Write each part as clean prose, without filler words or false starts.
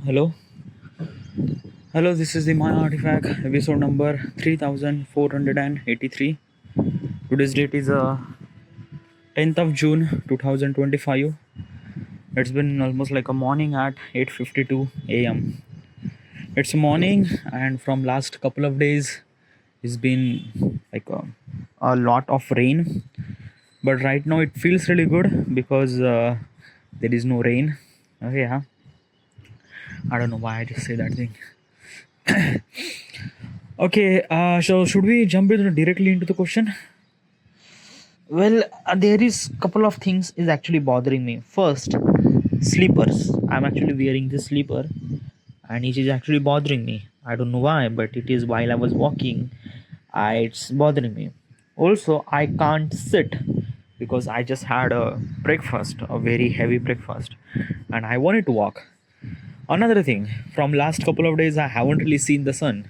Hello, hello. This is the My Artifact episode number 3483. Today's date is 10th of June 2025. It's been almost like a morning at 8:52 a.m. It's morning, and from last couple of days, it's been like a lot of rain. But right now, it feels really good because there is no rain. Okay, yeah. I don't know why I just say that thing. Okay, so should we jump directly into the question? Well, there is couple of things is actually bothering me. First, sleepers. I'm actually wearing this sleeper, and it is actually bothering me. I don't know why, but it is while I was walking. It's bothering me. Also, I can't sit because I just had a breakfast, a very heavy breakfast, and I wanted to walk. Another thing, from last couple of days, I haven't really seen the sun.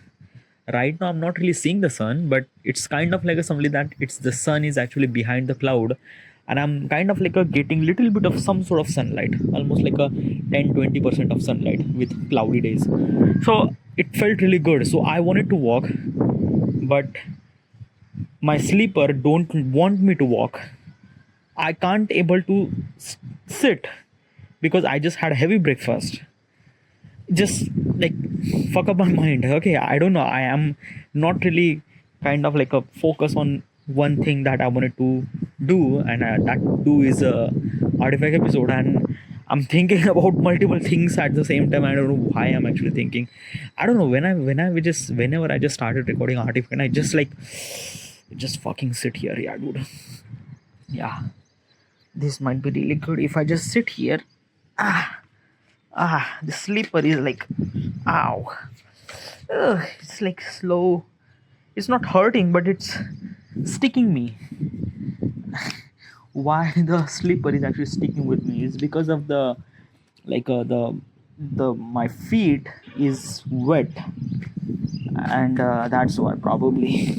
Right now I'm not really seeing the sun, but it's kind of like a something that it's the sun is actually behind the cloud, and I'm kind of like a getting little bit of some sort of sunlight, almost like a 10-20% of sunlight with cloudy days. So it felt really good, so I wanted to walk, but my sleeper don't want me to walk. I can't able to sit because I just had a heavy breakfast. Just like fuck up my mind. Okay, I don't know, I am not really kind of like a focus on one thing that I wanted to do, and that do is a artifact episode, and I'm thinking about multiple things at the same time. I don't know why I'm actually thinking. I don't know, whenever I just started recording artifact, I just fucking sit here. Yeah, dude. Yeah, this might be really good if I just sit here. The sleeper is like, ow. Ugh, it's like slow. It's not hurting, but it's sticking me. Why the sleeper is actually sticking with me is because of the like the my feet is wet, and that's why probably.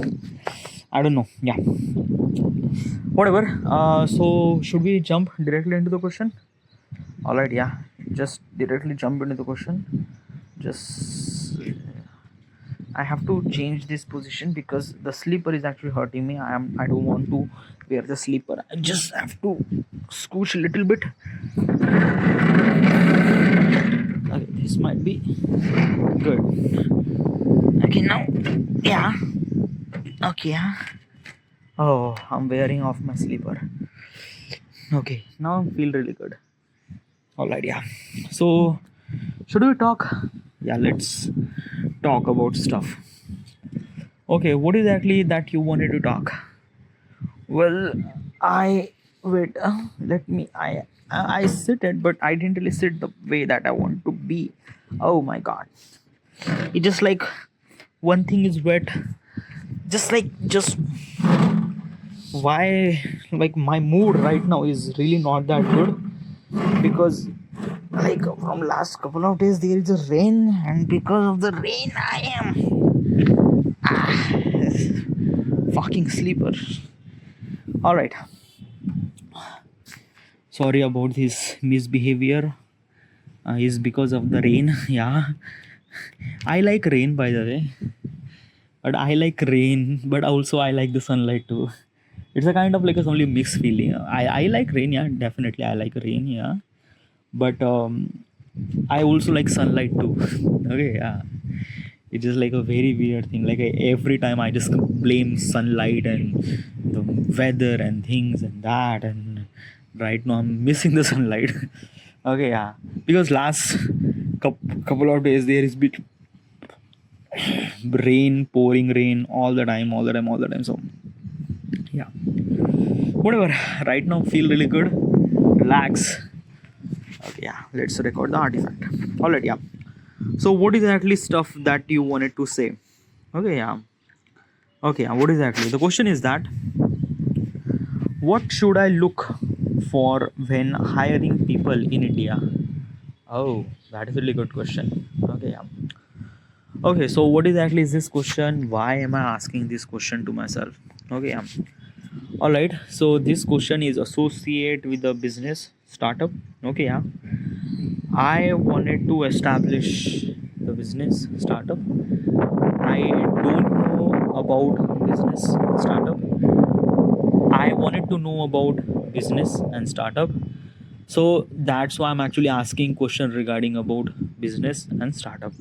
I don't know. Yeah, whatever. So should we jump directly into the question? All right. Yeah, just directly jump into the question. Just I have to change this position because the sleeper is actually hurting me. I don't want to wear the sleeper. I just have to scooch a little bit. Okay, this might be good. Okay, now, yeah. Okay, yeah. Oh, I'm wearing off my sleeper. Okay, now I feel really good. Alright, yeah. So, should we talk? Yeah, let's talk about stuff. Okay, what exactly that you wanted to talk? Well, I wait. Let me. I sit it, but I didn't really sit the way that I want to be. Oh my god! It just like one thing is wet. Just why? Like my mood right now is really not that good because like from last couple of days there is a rain, and because of the rain I am fucking sleeper. All right. Sorry about his misbehavior. Is because of the rain. Yeah, I like rain, by the way, but I like rain, but also I like the sunlight too. It's a kind of like a only mixed feeling. I like rain. Yeah, definitely I like rain. Yeah, but I also like sunlight too. Okay, yeah, it's just like a very weird thing. Like every time I just blame sunlight and the weather and things and that, and right now I'm missing the sunlight. Okay, yeah, because last couple of days there is bit rain, pouring rain all the time, all the time, all the time. So yeah, whatever. Right now feel really good, relax. Okay, yeah, let's record the artifact. All right, yeah. So what is actually stuff that you wanted to say? Okay, yeah. Okay, yeah. What exactly? The question is that what should I look for when hiring people in India? Oh, that is a really good question. Okay, yeah. Okay, so what exactly is this question? Why am I asking this question to myself? Okay, yeah. All right. So this question is associate with the business startup. Okay, yeah. I wanted to establish the business startup. I don't know about business startup. I wanted to know about business and startup. So that's why I'm actually asking question regarding about business and startup,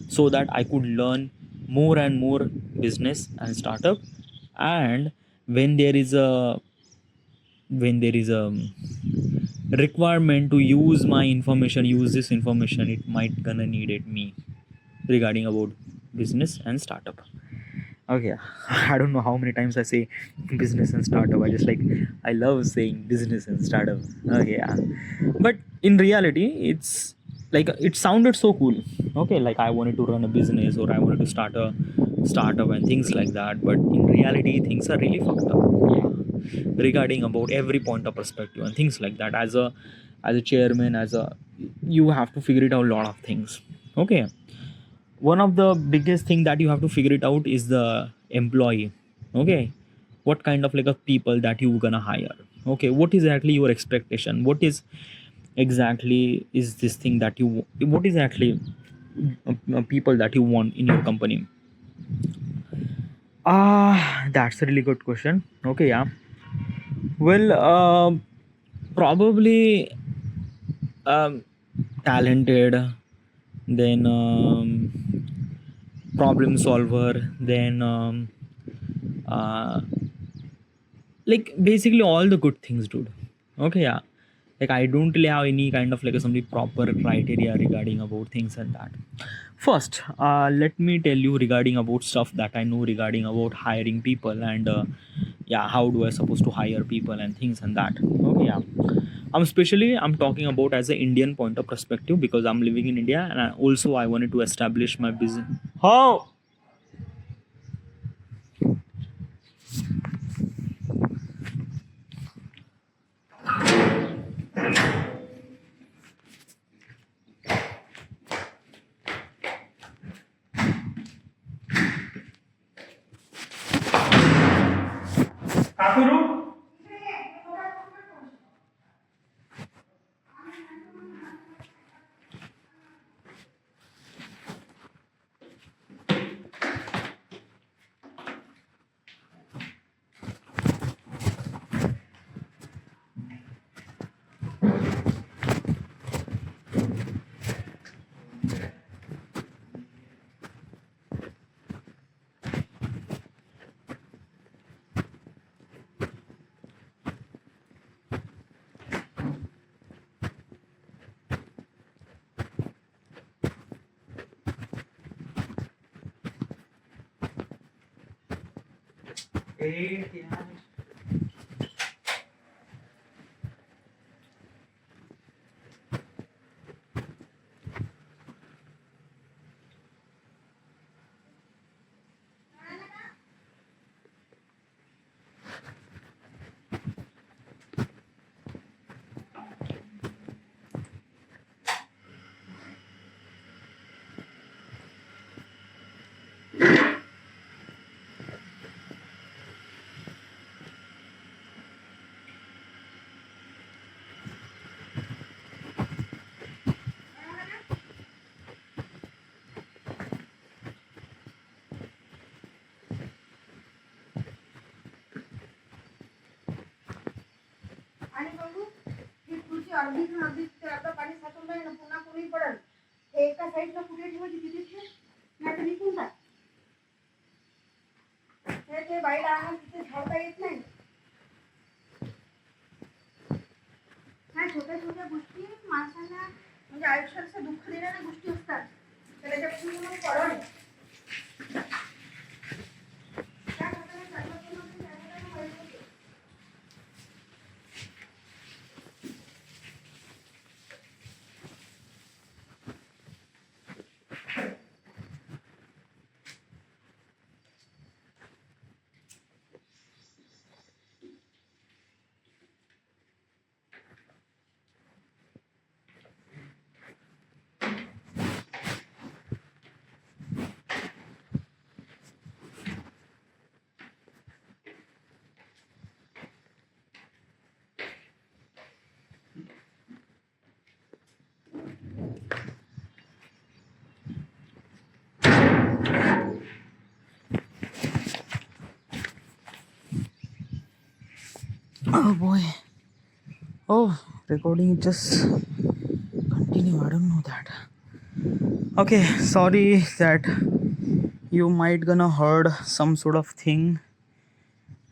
so that I could learn more and more business and startup. And when there is a requirement to use my information, use this information, it might gonna need it me regarding about business and startup. Okay. I don't know how many times I say business and startup. I just like, I love saying business and startup. Okay, yeah. But in reality, it's like it sounded so cool. Okay, like I wanted to run a business or I wanted to start a startup and things like that. But in reality, things are really fucked up. Yeah. Regarding about every point of perspective and things like that. As a chairman, as a, you have to figure it out a lot of things. Okay. One of the biggest thing that you have to figure it out is the employee. Okay, what kind of like a people that you gonna hire. Okay, what is exactly your expectation, what is exactly is this thing that you, what is actually people that you want in your company. That's a really good question. Okay, yeah. Well, probably um, talented, then problem solver, then uh, like basically all the good things, dude. Okay, yeah. Like I don't really have any kind of like a, some proper criteria regarding about things and that. First, let me tell you regarding about stuff that I know regarding about hiring people and yeah, how do I supposed to hire people and things and that. Okay, yeah. I'm talking about as an Indian point of perspective because I'm living in India, and also I wanted to establish my business. How? आणि बघू ही खुर्ची अर्धीच ना अर्धीच ते अर्ध पाणी साचून राहील ना पुन्हा कोणी पडल हे एका साईडला कुठे ठेवायची तिथे ठेव नाही तर निघून जा ते बाईला आणून तिथे ठेवता येत नाही ह्या छोट्या छोट्या गोष्टी माणसाला म्हणजे आयुष्यात दुःख देणाऱ्या गोष्टी असतात तर त्याच्यापासून म्हणून पडण Oh boy. Oh, recording just continue. I don't know that. Okay, sorry that you might gonna heard some sort of thing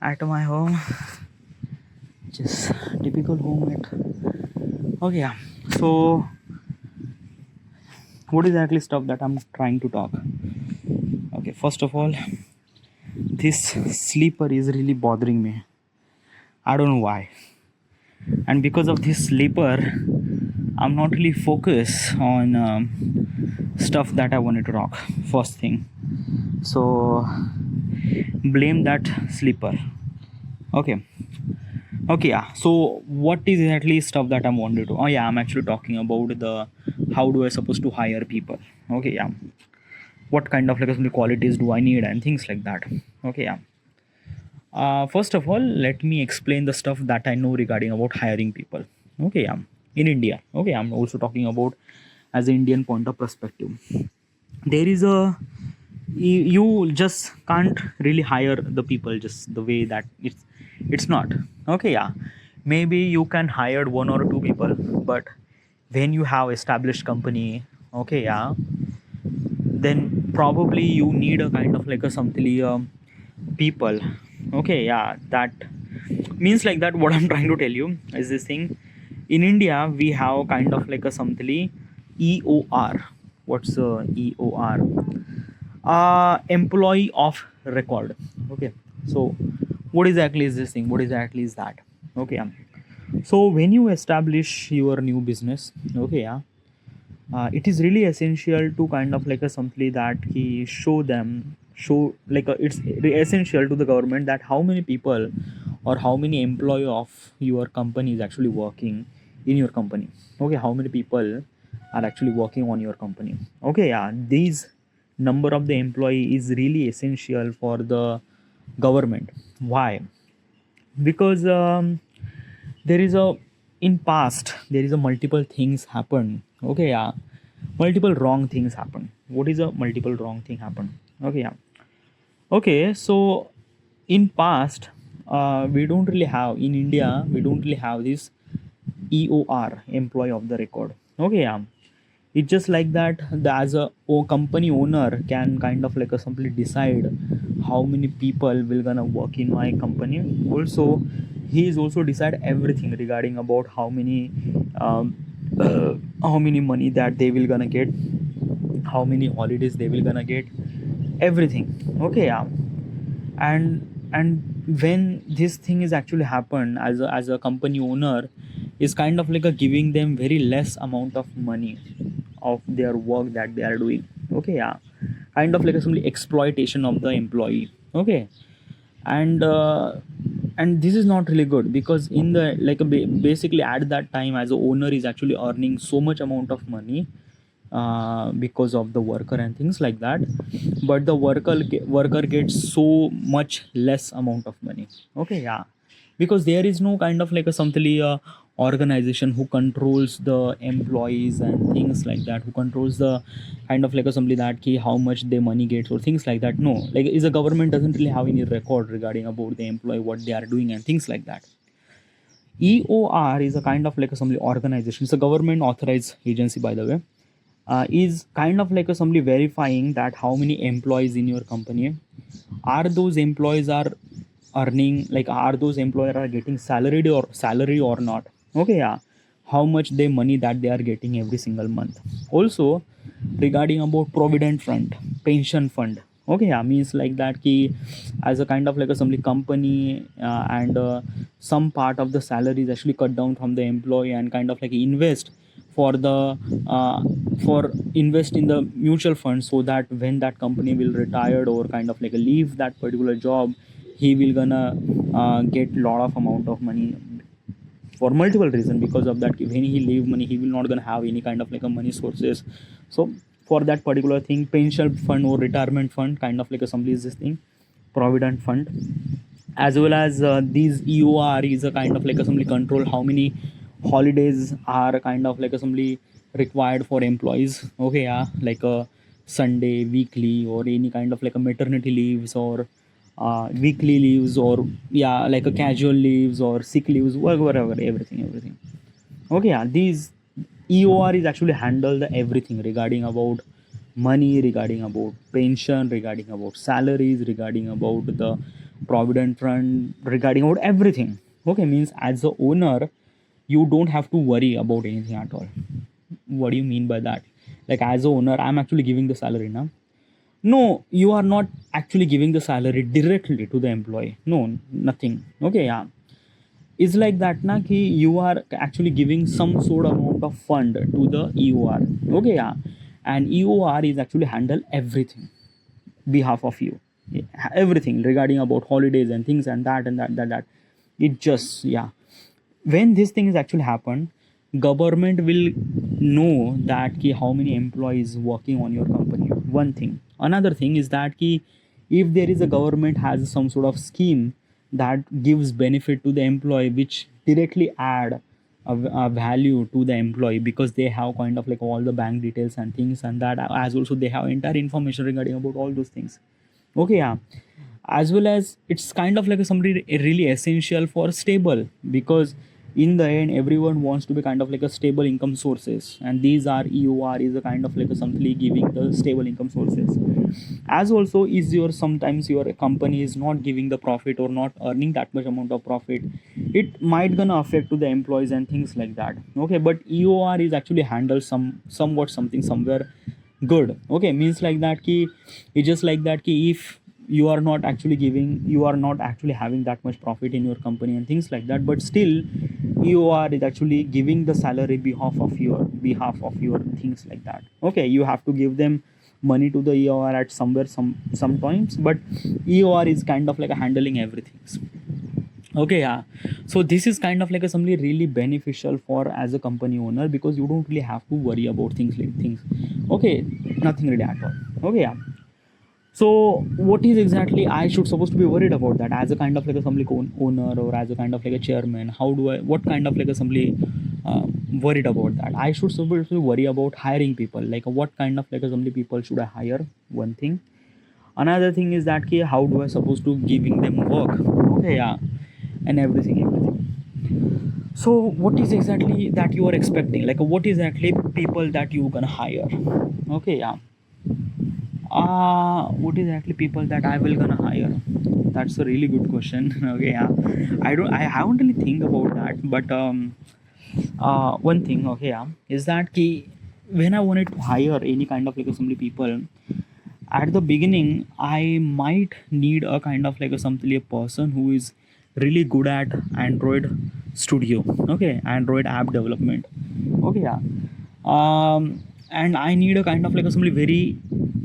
at my home. Just typical home at. Okay, yeah. So, what is actually stuff that I'm trying to talk? Okay, first of all, this sleeper is really bothering me. I don't know why. And because of this sleeper, I'm not really focused on stuff that I wanted to talk. First thing. So, blame that sleeper. Okay. Okay, yeah. So what is exactly stuff that I'm wanting to? Oh yeah, I'm actually talking about the how do I supposed to hire people? Okay, yeah. What kind of like some qualities do I need and things like that? Okay, yeah. First of all, let me explain the stuff that I know regarding about hiring people. Okay, yeah. In India. Okay, I'm also talking about as an Indian point of perspective. There is a you just can't really hire the people just the way that it's not. Okay, yeah, maybe you can hire one or two people, but when you have established company, okay, yeah, then probably you need a kind of like a something people. Okay, yeah, that means like that what I'm trying to tell you is this thing. In India we have kind of like a something EOR. What's EOR? Employee of record. Okay, so what exactly is this thing? What exactly is that? Okay, so when you essablish your new business, okay, yeah, it is really essential to kind of like a something that he show like it's essential to the government that how many people or how many employee of your company is actually working in your company. Okay, how many people are actually working on your company. Okay, yeah, these number of the employee is really essential for the government. Why? Because there is a in past there is a multiple things happen. Okay, yeah, multiple wrong things happen. What is a multiple wrong thing happen? Okay, yeah. Okay, so in past, we don't really have in India. We don't really have this EOR, employee of the record. Okay, yeah. It's just like that. As a company owner can kind of like a simply decide how many people will gonna work in my company. Also, he is also decide everything regarding about um, how many money that they will gonna get, how many holidays they will gonna get, everything. Okay, yeah. And when this thing is actually happen as a company owner is kind of like a giving them very less amount of money of their work that they are doing. Okay, yeah, kind of like a simply exploitation of the employee. Okay, and this is not really good because in the like basically at that time as a owner is actually earning so much amount of money because of the worker and things like that, but the worker gets so much less amount of money. Okay, yeah, because there is no kind of like a something organization who controls the employees and things like that, who controls the kind of like a something that key how much their money gets or things like that. No, like is a government doesn't really have any record regarding about the employee what they are doing and things like that. EOR is a kind of like a somebody organization. It's a government authorized agency, by the way. Is kind of like a somebody verifying that how many employees in your company are those employees are earning, like are those employees are getting salary or not. Okay, yeah, how much they money that they are getting every single month. Also regarding about provident fund, pension fund. Okay, yeah, means like that key as a kind of like a some company and some part of the salary is actually cut down from the employee and kind of like invest for the uh, for invest in the mutual fund so that when that company will retire or kind of like leave that particular job, he will gonna get lot of amount of money for multiple reasons. Because of that when he leave money he will not gonna have any kind of like a money sources. So for that particular thing, pension fund or retirement fund kind of like a somebody is this thing, provident fund, as well as these EOR is a kind of like a somebody control how many holidays are kind of like a somebody required for employees. Okay, yeah, like a Sunday weekly or any kind of like a maternity leaves or weekly leaves, or yeah, like a casual leaves or sick leaves, whatever, everything. Okay, yeah, these EOR is actually handle the everything regarding about money, regarding about pension, regarding about salaries, regarding about the provident fund, regarding about everything. Okay, means as the owner, you don't have to worry about anything at all. What do you mean by that? Like as a owner, I'm actually giving the salary now. No, you are not actually giving the salary directly to the employee. No, nothing. Okay, yeah, it's like that na ki you are actually giving some sort of amount of fund to the EOR. Okay, yeah, and EOR is actually handle everything behalf of you. Yeah, everything regarding about holidays and things and that. It just, yeah, when this thing is actually happen, government will know that ki how many employees working on your company. One thing. Another thing is that ki if there is a government has some sort of scheme that gives benefit to the employee, which directly add a value to the employee, because they have kind of like all the bank details and things and that, as also they have entire information regarding about all those things. Okay, yeah, as well as it's kind of like a somebody really essential for stable, because in the end everyone wants to be kind of like a stable income sources, and these are EOR is a kind of like a something giving the stable income sources. As also is your sometimes your company is not giving the profit or not earning that much amount of profit, it might gonna affect to the employees and things like that. Okay, but EOR is actually handle somewhat something somewhere good. Okay, means like that ki it's just like that ki if you are not actually giving, you are not actually having that much profit in your company and things like that, but still you are is actually giving the salary behalf of your things like that. Okay, you have to give them money to the EOR at somewhere some points, but EOR is kind of like a handling everything. Okay, yeah, so this is kind of like a something really beneficial for as a company owner, because you don't really have to worry about things like things. Okay, nothing really at all. Okay, yeah, so what is exactly I should supposed to be worried about that as a kind of like a somebody owner, or as a kind of like a chairman? How do I, what kind of like a somebody worried about that? I should supposed to worry about hiring people, like what kind of like a somebody people should I hire? One thing. Another thing is that ki, how do I supposed to giving them work? Okay, yeah, and everything. So what is exactly that you are expecting, like what is exactly people that you gonna hire? Okay, yeah, what is actually people that I will gonna hire? That's a really good question. Okay, yeah, I haven't really think about that, but one thing, okay, yeah, is that key when I wanted to hire any kind of like assembly people, at the beginning I might need a kind of like a something a person who is really good at Android Studio. Okay, Android app development. Okay, yeah, and I need a kind of like a somebody very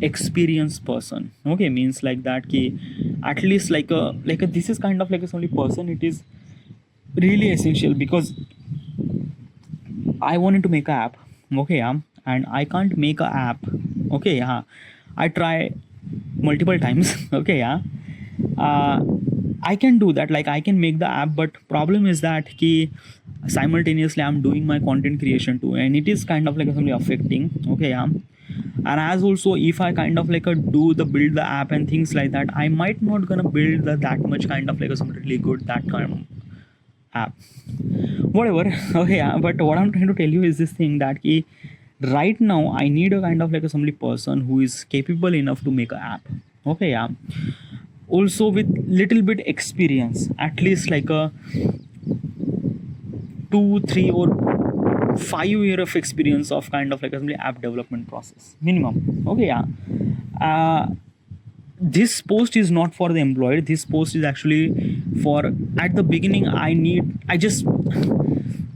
experienced person. Okay, means like that ki at least like a this is kind of like a somebody person, it is really essential, because I wanted to make an app. Okay, yeah, and I can't make a app. Okay, yeah, I try multiple times. Okay, yeah, uh, I can do that, like I can make the app, but problem is that ki simultaneously I'm doing my content creation too, and it is kind of like something affecting. Okay, yeah, and as also if I kind of like a do the build the app and things like that, I might not gonna build that much kind of like a something really good that kind of app, whatever. Okay, yeah, but what I'm trying to tell you is this thing that ki, right now I need a kind of like a somebody person who is capable enough to make an app. Okay, yeah, also with little bit experience, at least like a 2 3 or 5 year of experience of kind of like a simply app development process minimum. Okay, yeah, uh, this post is not for the employee, this post is actually for at the beginning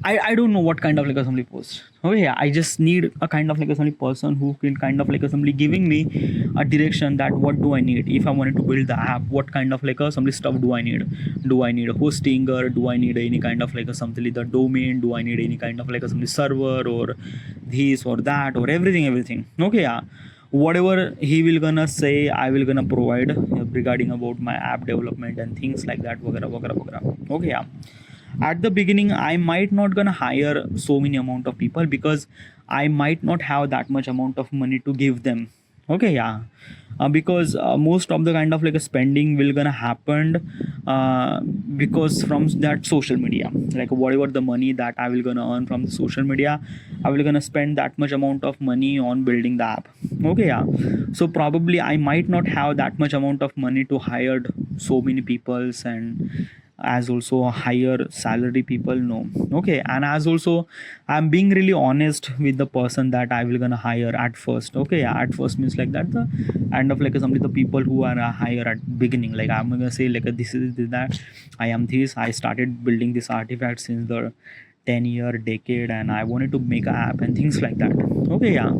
I don't know what kind of like assembly post. Oh yeah, I just need a kind of like assembly person who can kind of like assembly giving me a direction that what do I need if I wanted to build the app, what kind of like assembly stuff do I need a hosting, or do I need any kind of like a something like the domain, do I need any kind of like assembly server or this or that or everything. Okay, yeah, whatever he will gonna say I will gonna provide regarding about my app development and things like that, वगैरह. Okay, yeah, at the beginning I might not gonna hire so many amount of people, because I might not have that much amount of money to give them. Okay, yeah, because most of the kind of like a spending will gonna happen because from that social media, like whatever the money that I will gonna earn from the social media, I will gonna spend that much amount of money on building the app. Okay, yeah. So probably I might not have that much amount of money to hire so many peoples, and as also a higher salary people, no. Okay, and as also I'm being really honest with the person that I will gonna hire at first. Okay, yeah, at first means like that the end of like somebody, the people who are higher at beginning, like I'm gonna say like this is that I am this, I started building this artifact since the 10-year decade, and I wanted to make an app and things like that. Okay, yeah.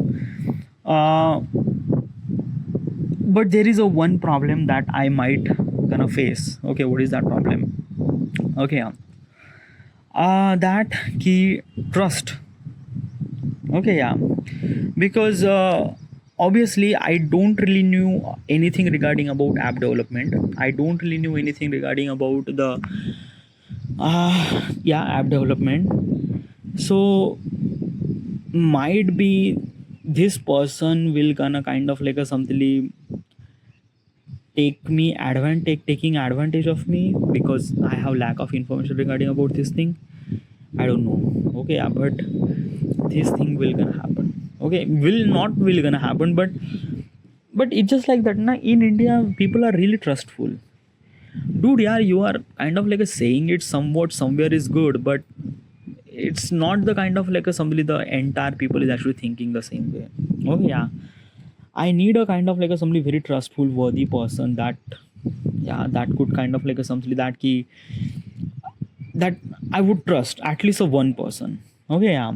uh, but there is a one problem that I might gonna face. Okay, what is that problem? Okay, yeah. That key trust. Okay, yeah. Because obviously I don't really knew anything regarding about app development. I don't really knew anything regarding about the yeah, app development. So might be this person will gonna kind of like a something taking advantage of me because I have lack of information regarding about this thing. I don't know. Okay, yeah, but this thing will gonna happen. Okay, will gonna happen, but it's just like that. Na, in India, people are really trustful. Dude, yeah, you are kind of like a saying it somewhat somewhere is good, but it's not the kind of like a somebody the entire people is actually thinking the same way. Okay, yeah. I need a kind of like a somebody very trustful, worthy person that, yeah, that could kind of like a something that key that I would trust at least a one person. Okay, yeah.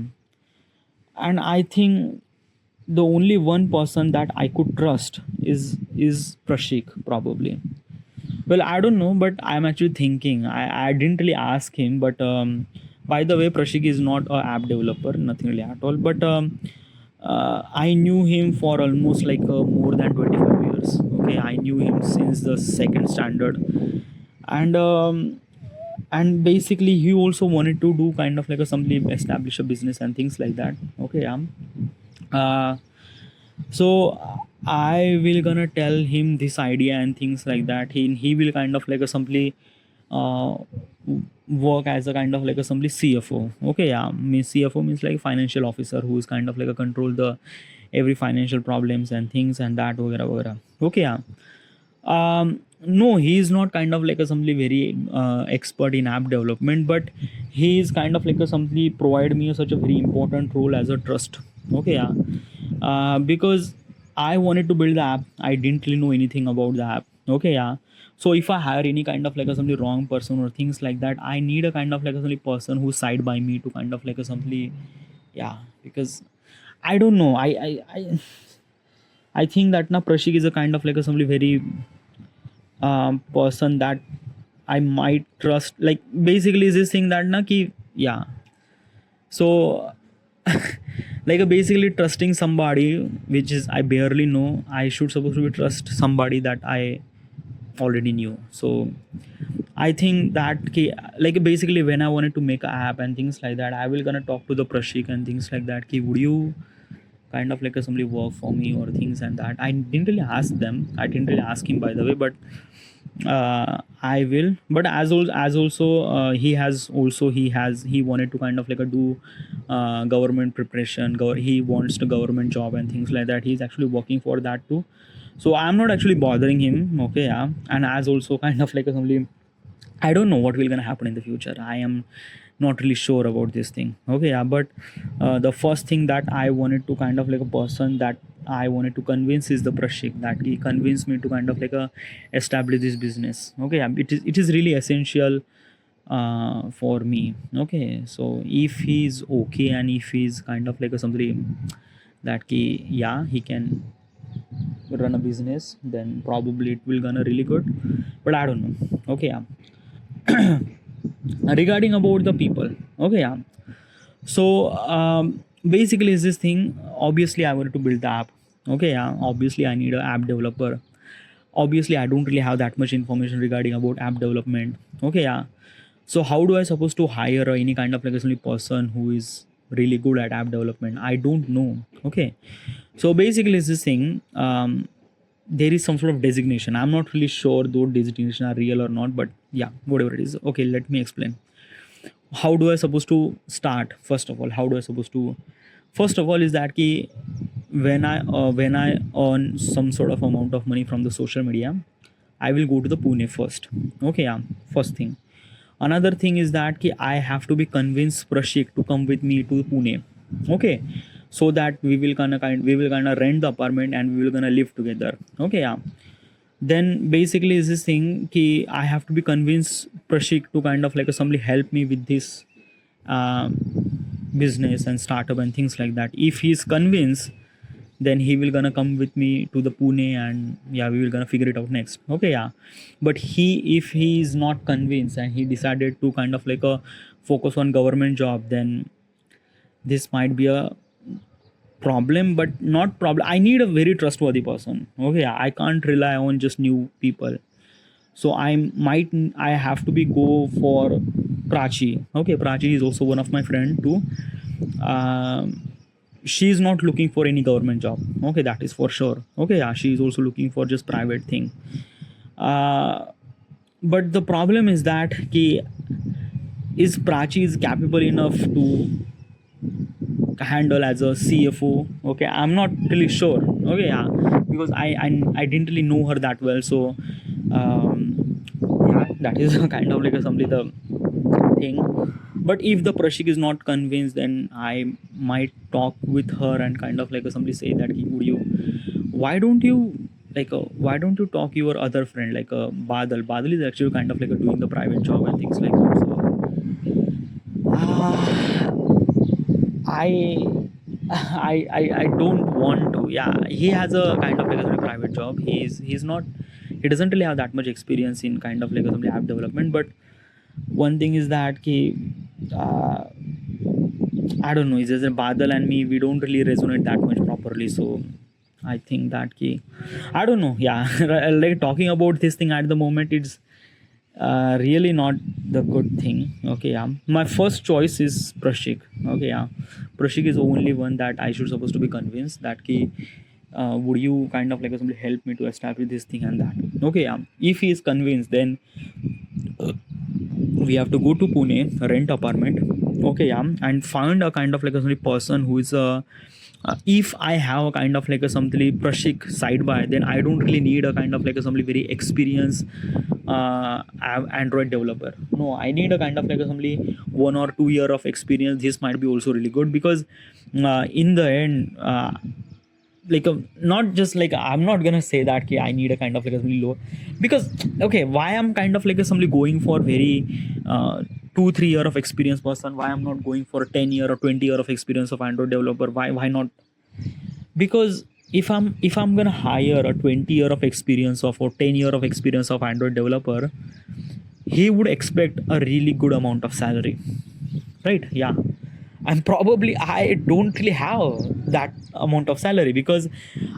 And I think the only one person that I could trust is Prashik probably. Well, I don't know, but I'm actually thinking. I didn't really ask him, but by the way, Prashik is not a app developer, nothing really at all. But I knew him for almost like more than 25 years. Okay, I knew him since the second standard, and basically he also wanted to do kind of like a somebody establish a business and things like that. Okay, uh, so I will gonna tell him this idea and things like that. He will kind of like a simply uh, work as a kind of like a simply CFO. Okay, yeah, means CFO means like financial officer who is kind of like a control the every financial problems and things and that वगैरह वगैरह. Okay, yeah. No, he is not kind of like a somebody very expert in app development, but he is kind of like a somebody provide me such a very important role as a trust. Okay, yeah. Because I wanted to build the app, I didn't really know anything about the app. Okay, yeah. So if I hire any kind of like a somebody wrong person or things like that, I need a kind of like a somebody person who's side by me to kind of like a somebody, yeah. Because I don't know, I think that na Prashik is a kind of like a somebody very person that I might trust. Like basically is this thing that na ki, yeah. So like basically trusting somebody which is I barely know. I should supposed to be trust somebody that I already knew. So I think that ki, like basically when I wanted to make an app and things like that, I will gonna talk to the Prashik and things like that. Ki, would you kind of like a somebody work for me or things and that? I didn't really ask them. I didn't really ask him by the way, but I will. But as also he wanted to kind of like a do government preparation. He wants the government job and things like that. He's actually working for that too. So I'm not actually bothering him. Okay, yeah. And as also kind of like a somebody, I don't know what will gonna happen in the future. I am not really sure about this thing. Okay, yeah. But the first thing that I wanted to kind of like a person that I wanted to convince is the Prashik, that he convinced me to kind of like a establish this business. Okay, yeah. It is really essential for me. Okay, so if he's okay and if he's kind of like a somebody that he, yeah, he can run a business, then probably it will gonna really good. But I don't know. Okay, yeah. Regarding about the people. Okay, yeah. So basically is this thing, obviously I wanted to build the app. Okay, yeah, obviously I need an app developer. Obviously I don't really have that much information regarding about app development. Okay, yeah. So how do I supposed to hire any kind of like a person who is really good at app development? I don't know. Okay, so basically it's this thing, there is some sort of designation. I'm not really sure those designations are real or not, but yeah, whatever it is. Okay, let me explain. How do I supposed to start? First of all, how do I supposed to? First of all, is that ki when I earn some sort of amount of money from the social media, I will go to the Pune first. Okay, yeah, first thing. Another thing is that ki I have to be convinced Prashik to come with me to Pune. Okay, so that we will gonna rent the apartment and we will gonna live together. Okay, yeah. Then basically is this thing ki I have to be convinced Prashik to kind of like somebody help me with this uh, business and startup and things like that. If he's convinced, then he will gonna come with me to the Pune, and yeah, we will gonna figure it out next. Okay, yeah. But if he is not convinced and he decided to kind of like a focus on government job, then this might be a problem, but not problem. I need a very trustworthy person. Okay, yeah. I can't rely on just new people. So I have to be go for Prachi. Okay, Prachi is also one of my friend too. She is not looking for any government job. Okay, that is for sure. Okay, yeah, she is also looking for just private thing. uh, but the problem is that ki, is Prachi is capable enough to handle as a CFO? Okay, I'm not really sure. Okay, yeah, because I didn't really know her that well. So yeah, that is kind of like a something the thing. But if the Prashik is not convinced, then I might talk with her and kind of like somebody say that would you, why don't you why don't you talk your other friend like Badal is actually kind of like doing the private job and things like that. So I I don't want to. Yeah, he has a kind of like a private job. He's not, he doesn't really have that much experience in kind of like some app development. But one thing is that ki, uh, I don't know. It's just Badal and me, we don't really resonate that much properly. So I think that ki, I don't know. Yeah, like talking about this thing at the moment, it's really not the good thing. Okay, yeah. My first choice is Prashik. Okay, yeah. Prashik is the only one that I should supposed to be convinced that ki, would you kind of like somebody help me to establish this thing and that. Okay, yeah. If he is convinced, then we have to go to Pune, rent apartment. Okay, yeah, and find a kind of like a person who is a. If I have a kind of like a something Prashik side by, then I don't really need a kind of like a somebody very experienced Android developer. No, I need a kind of like a somebody 1 or 2 year of experience. This might be also really good because in the end. Like not just like I'm not gonna say that ki I need a kind of like a really low, because okay, why I'm kind of like a somebody going for very 2-3 year of experience person, why I'm not going for a 10 year or 20 year of experience of Android developer? Why not? Because if I'm gonna hire a 20 year of experience of or 10 year of experience of Android developer, he would expect a really good amount of salary, right? Yeah. And probably I don't really have that amount of salary because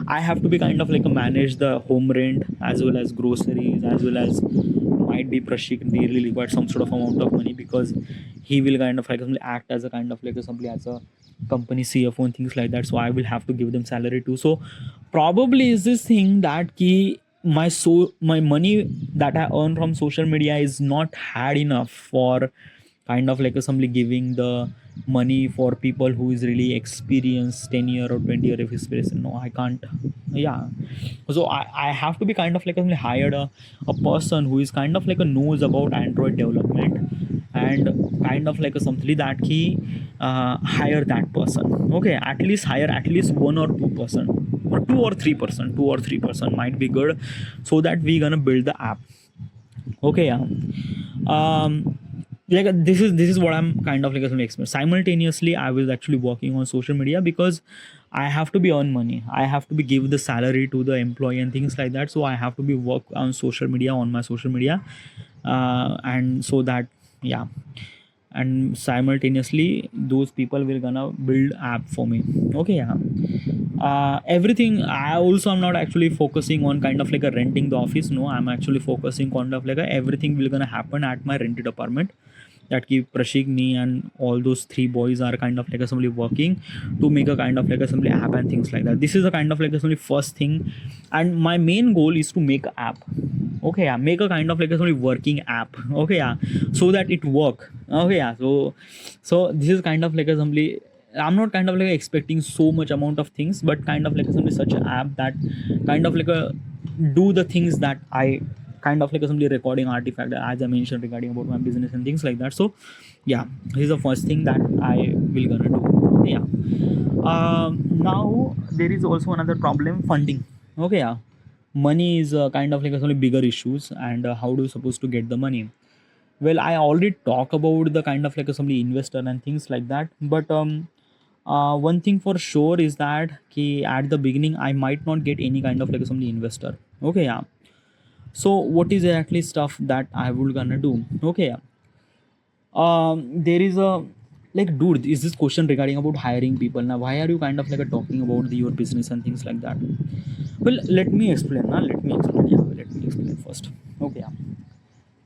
I have to be kind of like a manage the home rent as well as groceries, as well as might be Prashik be really required some sort of amount of money because he will kind of like act as a kind of like somebody as a company CFO and things like that. So I will have to give them salary too. So probably is this thing that key my money that I earn from social media is not had enough for kind of like somebody giving the money for people who is really experienced 10 year or 20 year of experience. No, I can't. Yeah, so I have to be kind of like hired a person who is kind of like a knows about Android development and kind of like a something that he hire that person. Okay, at least hire at least 1 or 2% or 2 or 3%, 2 or 3% might be good, so that we gonna build the app. Okay, yeah. Like this is what I'm kind of like a expert. Simultaneously I was actually working on social media because I have to be earn money, I have to be give the salary to the employee and things like that. So I have to be work on social media, on my social media, and so that, yeah, and simultaneously those people will gonna build app for me. Okay, yeah. Everything I also am not actually focusing on kind of like a renting the office. No, I'm actually focusing kind of like a everything will gonna happen at my rented apartment. that ki Prashik, me and all those three boys are kind of like assembly working to make a kind of like assembly app and things like that. This is a kind of like assembly first thing, and my main goal is to make a app. Okay, yeah, make a kind of like assembly working app. Okay, yeah, so that it work. Okay, yeah, so this is kind of like assembly. I'm not kind of like expecting so much amount of things, but kind of like assembly such an app that kind of like a do the things that I kind of like assembly recording artifact as I mentioned regarding about my business and things like that. So yeah, this is the first thing that I will gonna do. Okay, yeah. Now there is also another problem, funding. Okay, yeah, money is kind of like assembly bigger issues, and how do you supposed to get the money? Well, I already talk about the kind of like assembly investor and things like that, but one thing for sure is that at the beginning I might not get any kind of like some investor. Okay, yeah. So what is exactly stuff that I will gonna do? Okay, yeah. There is a like, dude, is this question regarding about hiring people? Now, why are you kind of like talking about your business and things like that? Well, let me explain. Now, let me explain. Yeah, let me explain first. Okay, yeah.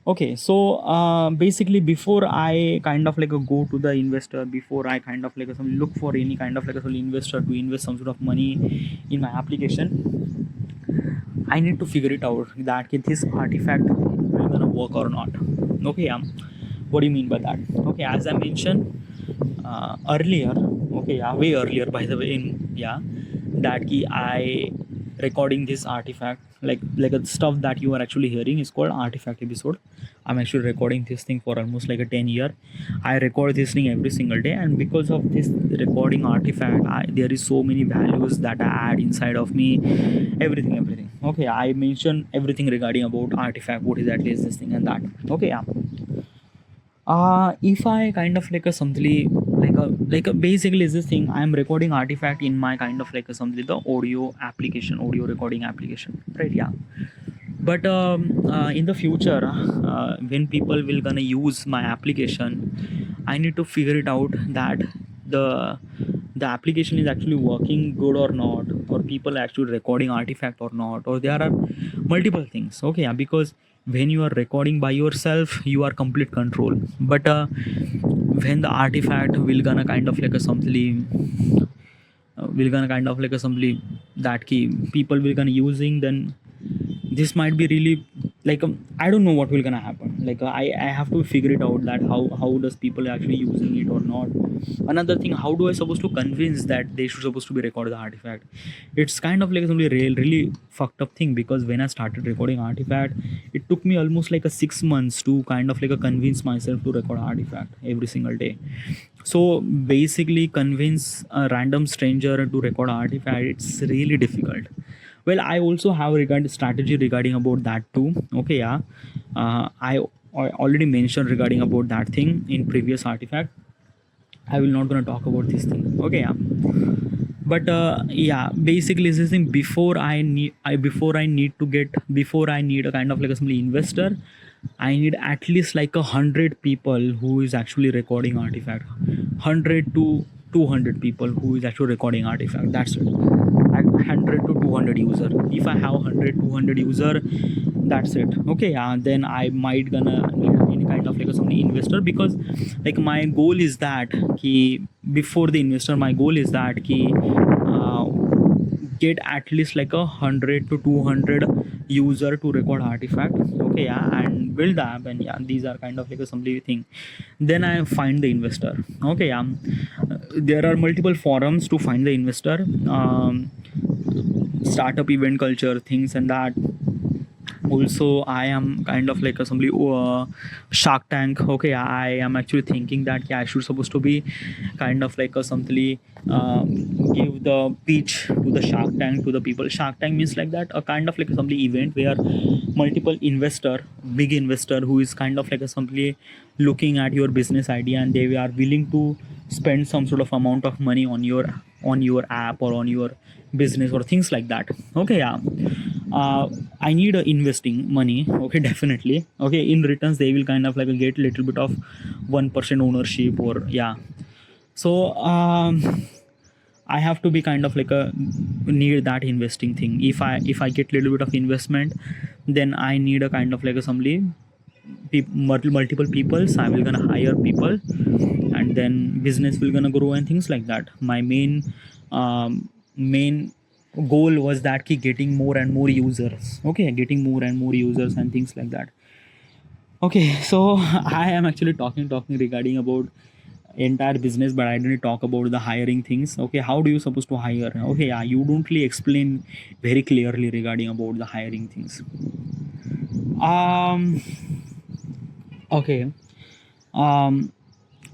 Okay, so basically, before I kind of like go to the investor, before I kind of like some look for any kind of like a investor to invest some sort of money in my application, I need to figure it out that this artifact will gonna work or not. Okay, yeah. What do you mean by that? Okay, as I mentioned earlier, okay, yeah, way earlier by the way, in yeah, that key I recording this artifact like a stuff that you are actually hearing is called artifact episode. I'm actually recording this thing for almost like a 10 year. I record this thing every single day, and because of this recording artifact, there is so many values that I add inside of me, everything. Okay, I mentioned everything regarding about artifact, what exactly is this thing and that. Okay, yeah. If I kind of like a something like a basically is this thing, I'm recording artifact in my kind of like a something the audio application, audio recording application, right? Yeah. But in the future, when people will gonna use my application, I need to figure it out that the the application is actually working good or not, or people are actually recording artifact or not, or there are multiple things. Okay, yeah, because when you are recording by yourself, you are complete control. But when the artifact will gonna kind of like a something will gonna kind of like a something that key people will gonna using, then this might be really like I don't know what will gonna happen. Like I have to figure it out that how does people actually using it or not. Another thing, how do I supposed to convince that they should supposed to be recorded the artifact? It's kind of like something really fucked up thing, because when I started recording artifact, it took me almost like a 6 months to kind of like a convince myself to record artifact every single day. So basically convince a random stranger to record artifact, it's really difficult. Well, I also have regard strategy regarding about that too. Okay, yeah. I already mentioned regarding about that thing in previous artifact. I will not gonna talk about this thing. Okay, yeah. But yeah, basically this thing, before I need to get, before I need a kind of like a small investor, I need at least like 100 people who is actually recording artifact. 100 to 200 people who is actually recording artifact. That's it. 100 to 200 user. If I have 100 200 user, that's it. Okay, yeah, then I might gonna need any kind of like a some investor, because like my goal is that ki, before the investor, my goal is that ki, get at least like 100 to 200 user to record artifact. Okay, yeah, and build the app, and yeah, these are kind of like a assembly thing. Then I find the investor. Okay, yeah. There are multiple forums to find the investor, startup event culture things and that. Also, I am kind of like a somebody Shark Tank. Okay, I am actually thinking that yeah, I should supposed to be kind of like a something, give the pitch to the Shark Tank to the people. Shark Tank means like that, a kind of like a somebody event where multiple investor, big investor who is kind of like a somebody looking at your business idea, and they are willing to spend some sort of amount of money on your app or on your business or things like that. Okay, yeah. I need a investing money. Okay, definitely. Okay, in returns they will kind of like get a little bit of 1% ownership, or yeah. So I have to be kind of like a need that investing thing. If I get little bit of investment, then I need a kind of like a somebody multiple people, so I will gonna hire people, and then business will gonna grow and things like that. My main goal was that ki getting more and more users, okay, getting more and more users and things like that. Okay, so I am actually talking regarding about entire business, but I didn't talk about the hiring things. Okay, how do you supposed to hire? Okay, yeah, you don't really explain very clearly regarding about the hiring things. um okay. um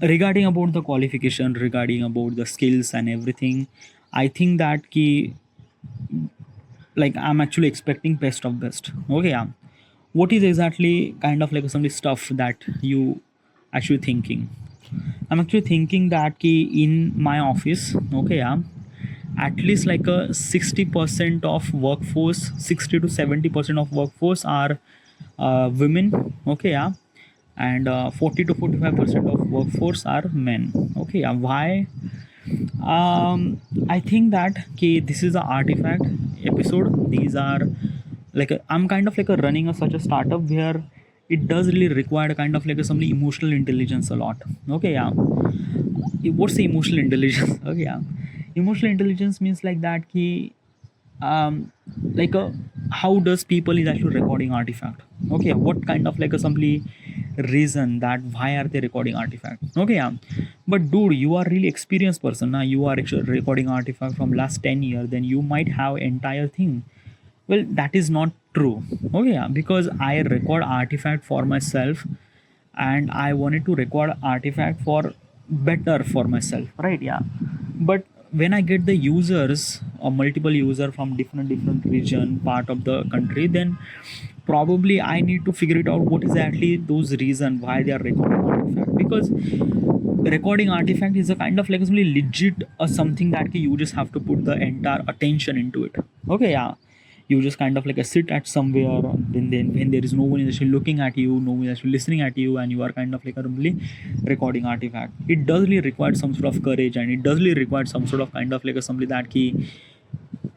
Regarding about the qualification, regarding about the skills and everything, I think that key, like I'm actually expecting best of best. Okay, yeah. What is exactly kind of like some stuff that you actually thinking? I'm actually thinking that key in my office, okay, yeah, at least like a 60% of workforce, 60 to 70% of workforce are women, okay, yeah, and 40 to 45% of workforce are men, okay, yeah. Why? I think that this is a artifact episode. These are like I'm kind of like a running a such a startup where it does really require kind of like some emotional intelligence a lot. Okay, yeah. What's the emotional intelligence? Okay, yeah. Emotional intelligence means like that ki like how does people is actually recording artifact. Okay, what kind of like a simply reason that why are they recording artifact. Okay, yeah. But dude, you are really experienced person now, you are actually recording artifact from last 10 years, then you might have entire thing. Well, that is not true. Okay, yeah, because I record artifact for myself, and I wanted to record artifact for better for myself, right? Yeah. But when I get the users or multiple user from different region part of the country, then probably I need to figure it out what is actually those reason why they are recording artifact. Because recording artifact is a kind of like really legit something that you just have to put the entire attention into it. Okay, yeah. You just kind of like a sit at somewhere, then when there is no one is actually looking at you, no one is actually listening at you, and you are kind of like a really recording artifact. It does really require some sort of courage, and it does really require some sort of kind of like a something that key,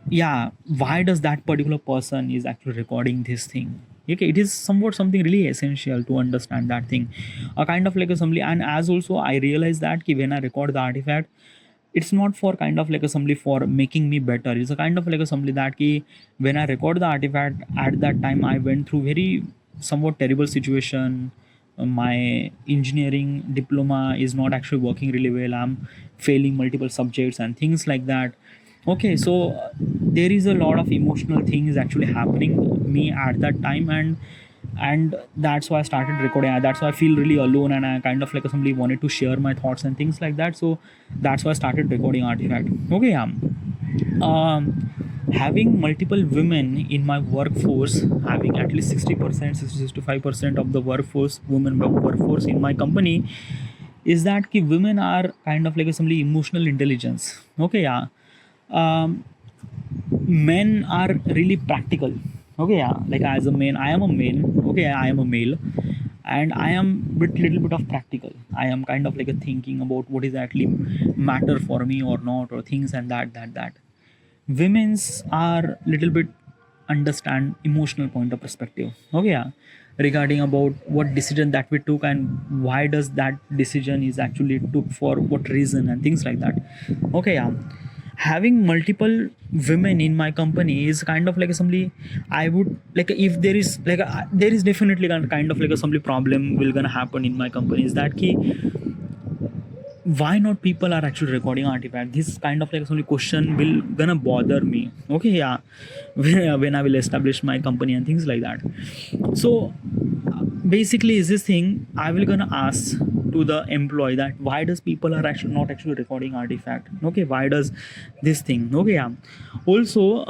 yeah, why does that particular person is actually recording this thing. Okay, it is somewhat something really essential to understand that thing, a kind of like assembly. And as also I realize that ki when I record the artifact, it's not for kind of like assembly for making me better. It's a kind of like assembly that ki when I record the artifact, at that time I went through very somewhat terrible situation. My engineering diploma is not actually working really well, I'm failing multiple subjects and things like that. Okay, so there is a lot of emotional things actually happening me at that time, and that's why I started recording. That's why I feel really alone, and I kind of like somebody wanted to share my thoughts and things like that. So that's why I started recording artifact. Okay, yeah. Having multiple women in my workforce, having at least 60%, 65% of the workforce, women workforce in my company, is that ki women are kind of like somebody emotional intelligence. Okay, yeah. um, Men are really practical. Okay, yeah, like as a man, I am a male. Okay, I am a male, and I am bit little bit of practical. I am kind of like a thinking about what is actually matter for me or not, or things and that women's are little bit understand emotional point of perspective. Okay, yeah, regarding about what decision that we took and why does that decision is actually took for what reason and things like that. Okay, yeah. Having multiple women in my company is kind of like somebody I would like, if there is like there is definitely kind of like a somebody problem will gonna happen in my company, is that key why not people are actually recording artifact. This kind of like some question will gonna bother me. Okay, yeah. When I will establish my company and things like that. So basically is this thing I will gonna ask to the employee that why does people are actually not actually recording artifact. Okay, why does this thing. Okay, yeah. Also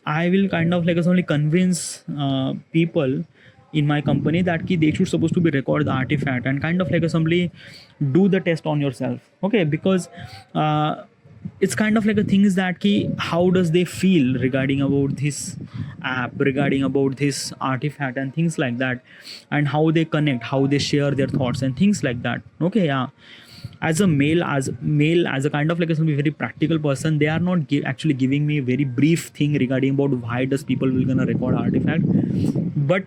I will kind of like only convince people in my company that ki they should supposed to be record the artifact and kind of like assembly do the test on yourself. Okay, because it's kind of like a thing is that ki how does they feel regarding about this app, regarding about this artifact and things like that, and how they connect, how they share their thoughts and things like that. Okay, yeah. As a male, as a kind of like a very practical person, they are not actually giving me a very brief thing regarding about why does people will gonna record artifact. But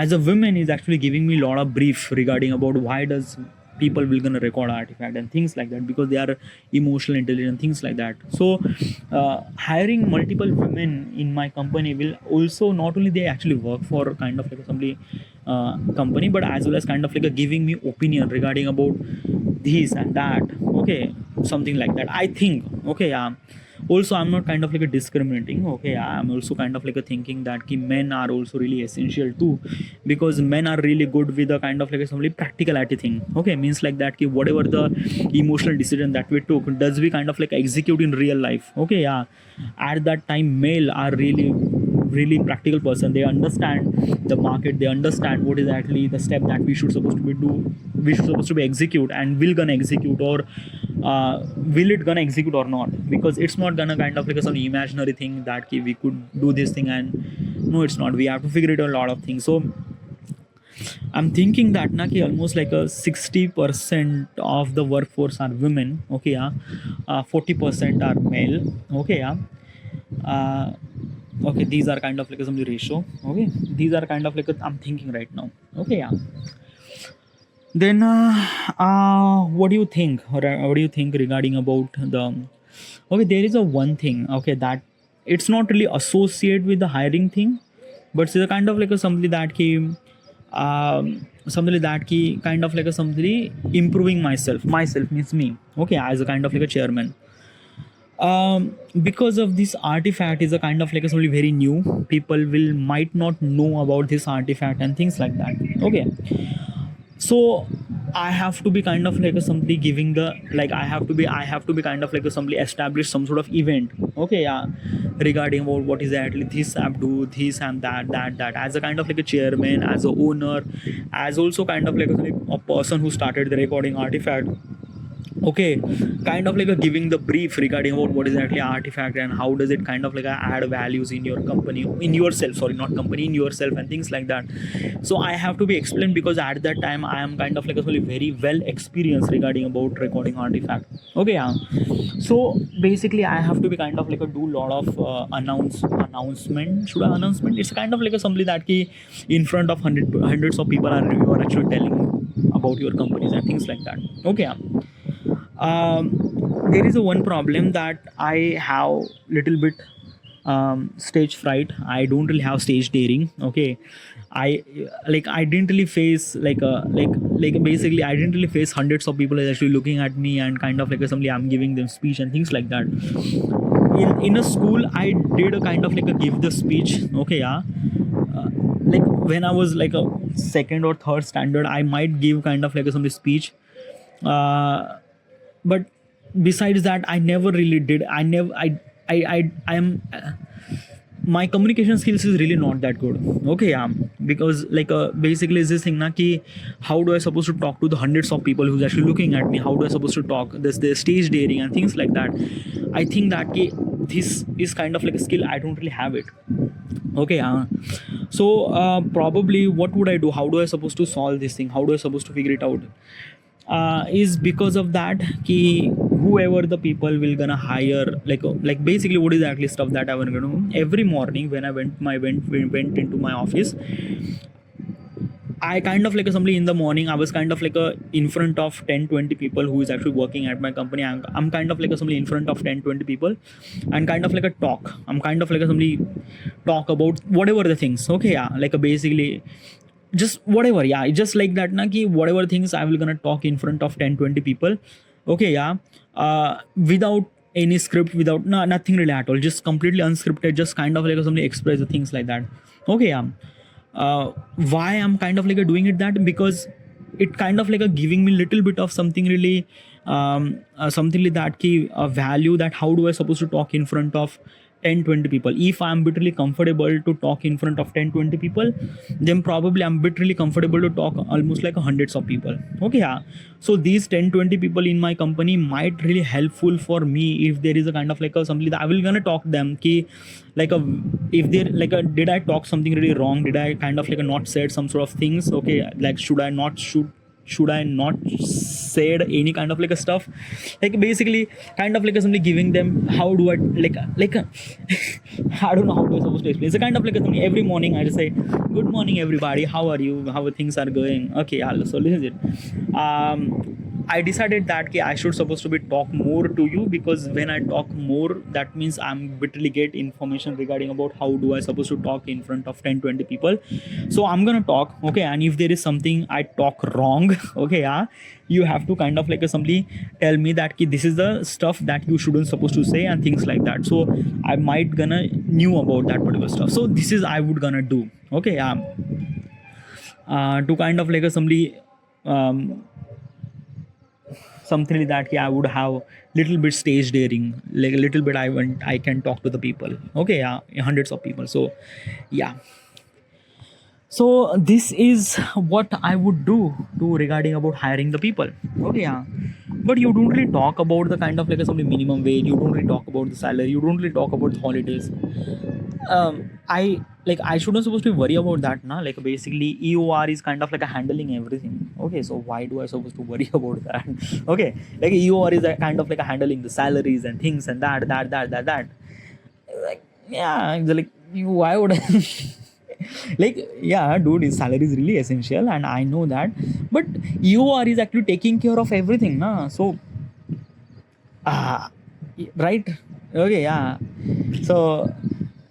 as a woman is actually giving me a lot of brief regarding about why does people will gonna record artifact and things like that, because they are emotional intelligent, things like that. So hiring multiple women in my company will also not only they actually work for kind of like somebody company, but as well as kind of like a giving me opinion regarding about this and that, okay, something like that, I think. Okay, also I'm not kind of like a discriminating, okay, I'm also kind of like a thinking that ki men are also really essential too, because men are really good with a kind of like a some practicality thing, okay, means like that ki whatever the emotional decision that we took does we kind of like execute in real life, okay, at that time male are really practical person, they understand the market, they understand what is actually the step that we should supposed to be do, we should supposed to be execute and will gonna execute, or will it gonna execute or not, because it's not gonna kind of like some imaginary thing that we could do this thing, and no, it's not, we have to figure it out a lot of things. So I'm thinking that na ki almost like a 60% of the workforce are women, okay, 40% are male, okay, uh, okay, these are kind of like some ratio, okay, these are kind of like I'm thinking right now, okay, then what do you think, or what do you think regarding about the, okay, there is a one thing, okay, that it's not really associated with the hiring thing, but it's a kind of like a something that came something like that key kind of like a something improving myself means me, okay, as a kind of like a chairman, because of this artifact is a kind of like a something very new, people will might not know about this artifact and things like that, okay. So I have to be kind of like a somebody giving the, like I have to be kind of like a somebody establish some sort of event, okay, regarding about what is actually this app do this and that as a kind of like a chairman, as a owner, as also kind of like a person who started the recording artifact, okay, kind of like a giving the brief regarding about what is actually artifact and how does it kind of like add values in your company, in yourself, sorry, not company, in yourself and things like that. So I have to be explained, because at that time I am kind of like a very well experienced regarding about recording artifact, okay, so basically I have to be kind of like a do lot of announcement, should I announcement, it's kind of like a somebody that key in front of hundreds of people are you are actually telling about your companies and things like that, okay, there is a one problem that I have little bit stage fright, I don't really have stage daring, okay, I didn't really face like basically I didn't really face hundreds of people actually looking at me and kind of like somebody I'm giving them speech and things like that. In a school I did a kind of like a give the speech, okay, like when I was like a second or third standard I might give kind of like a some speech, but besides that I never really did, I never I am my communication skills is really not that good, okay, because like basically is this thing na ki how do I supposed to talk to the hundreds of people who's actually looking at me, how do I supposed to talk this stage daring and things like that. I think that ki this is kind of like a skill I don't really have it, okay, so probably what would I do, how do I supposed to solve this thing, how do I supposed to figure it out, is because of that ki whoever the people will gonna hire, like basically what is actually stuff that I was gonna do every morning when I went into my office. I kind of like somebody in the morning I was kind of like in front of 10-20 people who is actually working at my company. I'm kind of like somebody in front of 10-20 people and kind of like a talk, I'm kind of like somebody talk about whatever the things, okay, like basically just whatever, just like that na ki whatever things I will gonna talk in front of 10-20 people, okay, without any script, without nothing really at all, just completely unscripted, just kind of like somebody express the things like that, okay, why I'm kind of like doing it that, because it kind of like giving me little bit of something really something like that ki a value, that how do I supposed to talk in front of 10-20 people. If I'm bit really comfortable to talk in front of 10-20 people, then probably I'm bit really comfortable to talk almost like hundreds of people, okay, so these 10-20 people in my company might really helpful for me if there is a kind of like something that I will gonna talk them ki like if there like did I talk something really wrong, did I kind of like not said some sort of things, okay, like should I not should should I not said any kind of like a stuff, like basically kind of like a somebody giving them how do I like I don't know how to I supposed to explain. It's a kind of like a somebody every morning I just say good morning everybody, how are you, how things are going, okay, yeah, so listen. I decided that okay, I should supposed to be talk more to you, because when I talk more, that means I'm literally get information regarding about how do I supposed to talk in front of 10-20 people. So I'm gonna talk, okay, and if there is something I talk wrong, okay, yeah, you have to kind of like somebody tell me that ki, this is the stuff that you shouldn't supposed to say and things like that. So I might gonna knew about that particular stuff. So this is I would gonna do, okay, yeah, to kind of like a somebody something like that, yeah, I would have little bit stage daring, like a little bit I can talk to the people, okay, yeah, hundreds of people. So yeah, so this is what I would do regarding about hiring the people, okay, yeah. But you don't really talk about the kind of like a something minimum wage, you don't really talk about the salary, you don't really talk about the holidays. I like I shouldn't supposed to worry about that now. Like basically EOR is kind of like a handling everything. Okay, so why do I supposed to worry about that? Okay, like EOR is a kind of like a handling the salaries and things and that. Like yeah, it's like why would I like yeah, dude, his salary is really essential and I know that, but EOR is actually taking care of everything, na? So right, okay, yeah, so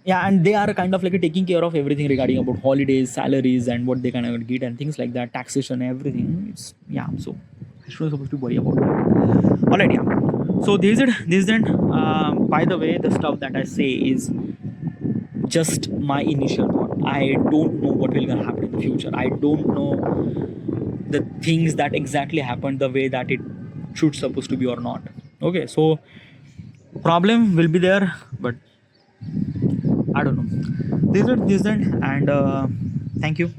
yeah, and they are kind of like taking care of everything regarding about holidays, salaries, and what they kind of get and things like that, taxation, everything. It's yeah, so I shouldn't supposed to worry about that. All right, yeah, so this then by the way, the stuff that I say is just my initial thought. I don't know what will gonna happen in the future. I don't know the things that exactly happened the way that it should supposed to be or not. Okay, so problem will be there, but I don't know. This is and thank you.